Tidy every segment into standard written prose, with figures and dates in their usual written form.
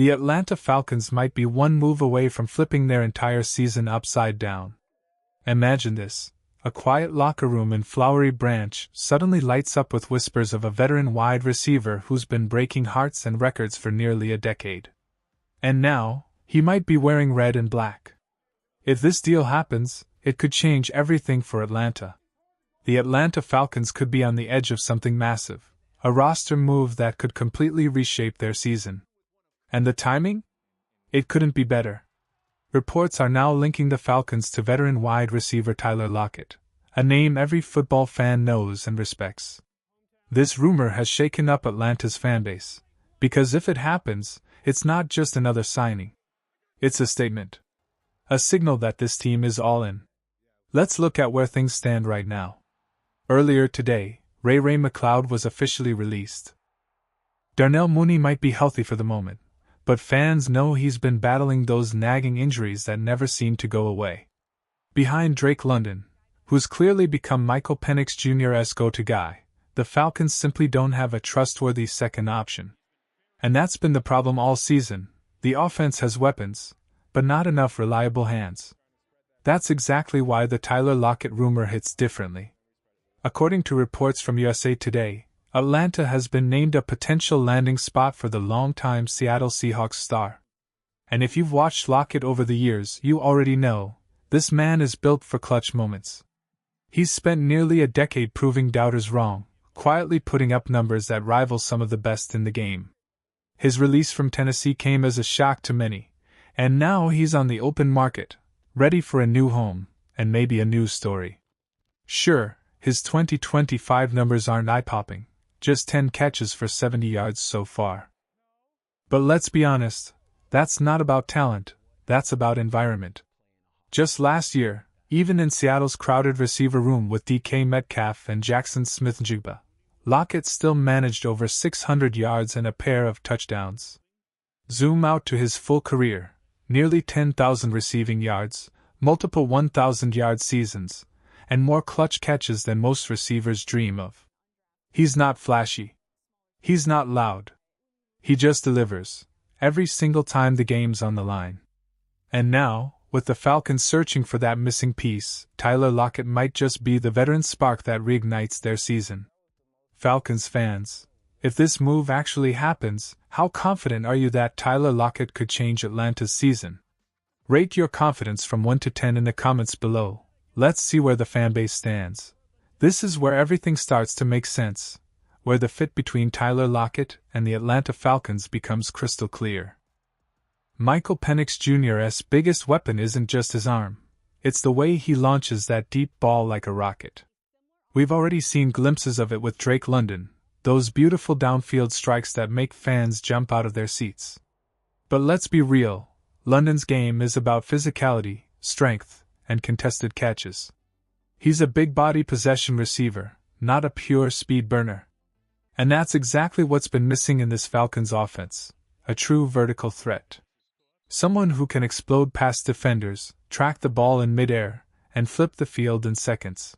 The Atlanta Falcons might be one move away from flipping their entire season upside down. Imagine this. A quiet locker room in Flowery Branch suddenly lights up with whispers of a veteran wide receiver who's been breaking hearts and records for nearly a decade. And now, he might be wearing red and black. If this deal happens, it could change everything for Atlanta. The Atlanta Falcons could be on the edge of something massive, a roster move that could completely reshape their season. And the timing? It couldn't be better. Reports are now linking the Falcons to veteran wide receiver Tyler Lockett, a name every football fan knows and respects. This rumor has shaken up Atlanta's fanbase, because if it happens, it's not just another signing. It's a statement. A signal that this team is all in. Let's look at where things stand right now. Earlier today, Ray McCloud was officially released. Darnell Mooney might be healthy for the moment, but fans know he's been battling those nagging injuries that never seem to go away. Behind Drake London, who's clearly become Michael Penix Jr.'s go-to guy, the Falcons simply don't have a trustworthy second option. And that's been the problem all season. The offense has weapons, but not enough reliable hands. That's exactly why the Tyler Lockett rumor hits differently. According to reports from USA Today, Atlanta has been named a potential landing spot for the longtime Seattle Seahawks star. And if you've watched Lockett over the years, you already know, this man is built for clutch moments. He's spent nearly a decade proving doubters wrong, quietly putting up numbers that rival some of the best in the game. His release from Tennessee came as a shock to many, and now he's on the open market, ready for a new home, and maybe a new story. Sure, his 2025 numbers aren't eye-popping. Just 10 catches for 70 yards so far. But let's be honest, that's not about talent, that's about environment. Just last year, even in Seattle's crowded receiver room with DK Metcalf and Jackson Smith-Njigba, Lockett still managed over 600 yards and a pair of touchdowns. Zoom out to his full career, nearly 10,000 receiving yards, multiple 1,000-yard seasons, and more clutch catches than most receivers dream of. He's not flashy. He's not loud. He just delivers, every single time the game's on the line. And now, with the Falcons searching for that missing piece, Tyler Lockett might just be the veteran spark that reignites their season. Falcons fans, if this move actually happens, how confident are you that Tyler Lockett could change Atlanta's season? Rate your confidence from 1 to 10 in the comments below. Let's see where the fanbase stands. This is where everything starts to make sense, where the fit between Tyler Lockett and the Atlanta Falcons becomes crystal clear. Michael Penix Jr.'s biggest weapon isn't just his arm, it's the way he launches that deep ball like a rocket. We've already seen glimpses of it with Drake London, those beautiful downfield strikes that make fans jump out of their seats. But let's be real, London's game is about physicality, strength, and contested catches. He's a big-body possession receiver, not a pure speed burner. And that's exactly what's been missing in this Falcons offense, a true vertical threat. Someone who can explode past defenders, track the ball in midair, and flip the field in seconds.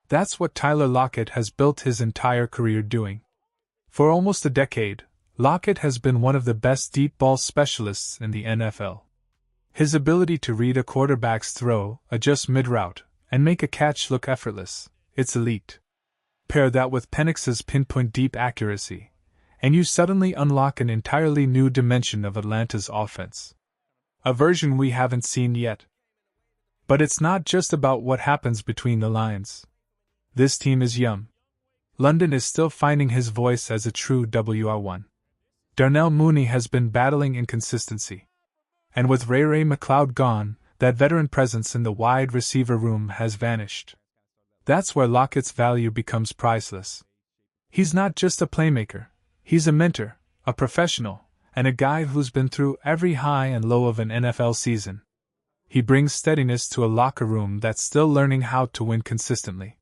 That's what Tyler Lockett has built his entire career doing. For almost a decade, Lockett has been one of the best deep ball specialists in the NFL. His ability to read a quarterback's throw, adjust mid-route, and make a catch look effortless, it's elite. Pair that with Penix's pinpoint deep accuracy, and you suddenly unlock an entirely new dimension of Atlanta's offense. A version we haven't seen yet. But it's not just about what happens between the lines. This team is young. London is still finding his voice as a true WR1. Darnell Mooney has been battling inconsistency. And with Ray McCloud gone, that veteran presence in the wide receiver room has vanished. That's where Lockett's value becomes priceless. He's not just a playmaker, he's a mentor, a professional, and a guy who's been through every high and low of an NFL season. He brings steadiness to a locker room that's still learning how to win consistently.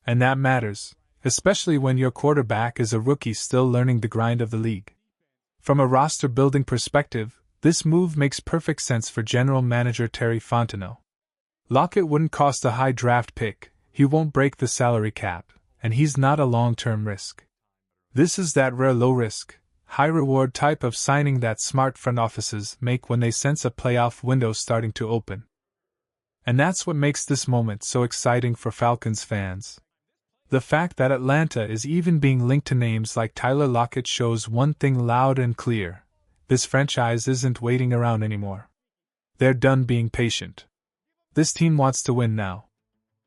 And that matters, especially when your quarterback is a rookie still learning the grind of the league. From a roster-building perspective, this move makes perfect sense for General Manager Terry Fontenot. Lockett wouldn't cost a high draft pick, he won't break the salary cap, and he's not a long-term risk. This is that rare low-risk, high-reward type of signing that smart front offices make when they sense a playoff window starting to open. And that's what makes this moment so exciting for Falcons fans. The fact that Atlanta is even being linked to names like Tyler Lockett shows one thing loud and clear: this franchise isn't waiting around anymore. They're done being patient. This team wants to win now.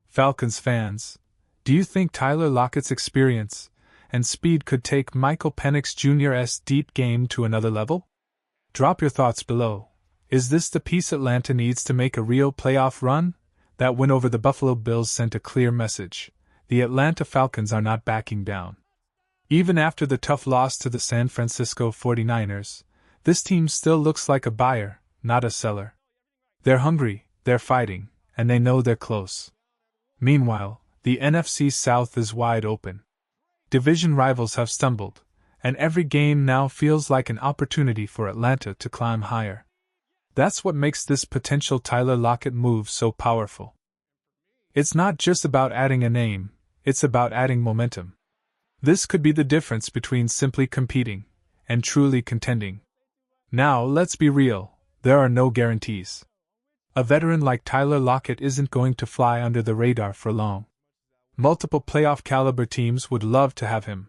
Falcons fans, do you think Tyler Lockett's experience and speed could take Michael Penix Jr.'s deep game to another level? Drop your thoughts below. Is this the piece Atlanta needs to make a real playoff run? That win over the Buffalo Bills sent a clear message. The Atlanta Falcons are not backing down. Even after the tough loss to the San Francisco 49ers, this team still looks like a buyer, not a seller. They're hungry, they're fighting, and they know they're close. Meanwhile, the NFC South is wide open. Division rivals have stumbled, and every game now feels like an opportunity for Atlanta to climb higher. That's what makes this potential Tyler Lockett move so powerful. It's not just about adding a name, it's about adding momentum. This could be the difference between simply competing and truly contending. Now, let's be real, there are no guarantees. A veteran like Tyler Lockett isn't going to fly under the radar for long. Multiple playoff-caliber teams would love to have him.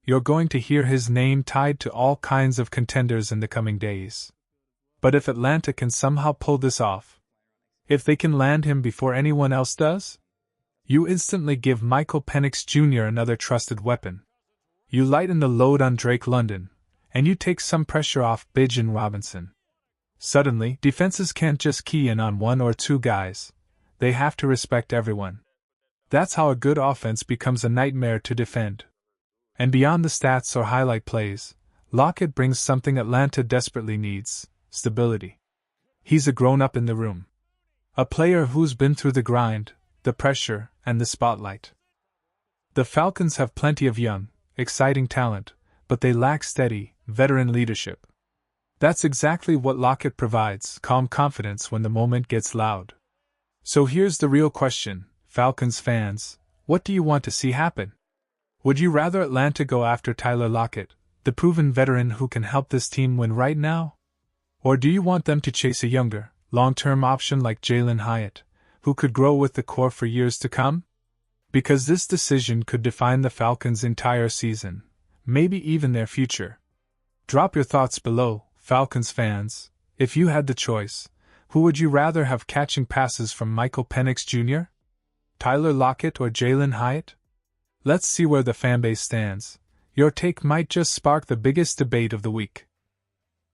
You're going to hear his name tied to all kinds of contenders in the coming days. But if Atlanta can somehow pull this off, if they can land him before anyone else does, you instantly give Michael Penix Jr. another trusted weapon. You lighten the load on Drake London, and you take some pressure off Bijan Robinson. Suddenly, defenses can't just key in on one or two guys. They have to respect everyone. That's how a good offense becomes a nightmare to defend. And beyond the stats or highlight plays, Lockett brings something Atlanta desperately needs: stability. He's a grown-up in the room. A player who's been through the grind, the pressure, and the spotlight. The Falcons have plenty of young, exciting talent, but they lack steady, veteran leadership. That's exactly what Lockett provides: calm confidence when the moment gets loud. So here's the real question, Falcons fans, what do you want to see happen? Would you rather Atlanta go after Tyler Lockett, the proven veteran who can help this team win right now? Or do you want them to chase a younger, long-term option like Jalin Hyatt, who could grow with the core for years to come? Because this decision could define the Falcons' entire season, maybe even their future. Drop your thoughts below, Falcons fans. If you had the choice, who would you rather have catching passes from Michael Penix Jr., Tyler Lockett, or Jalin Hyatt? Let's see where the fanbase stands. Your take might just spark the biggest debate of the week.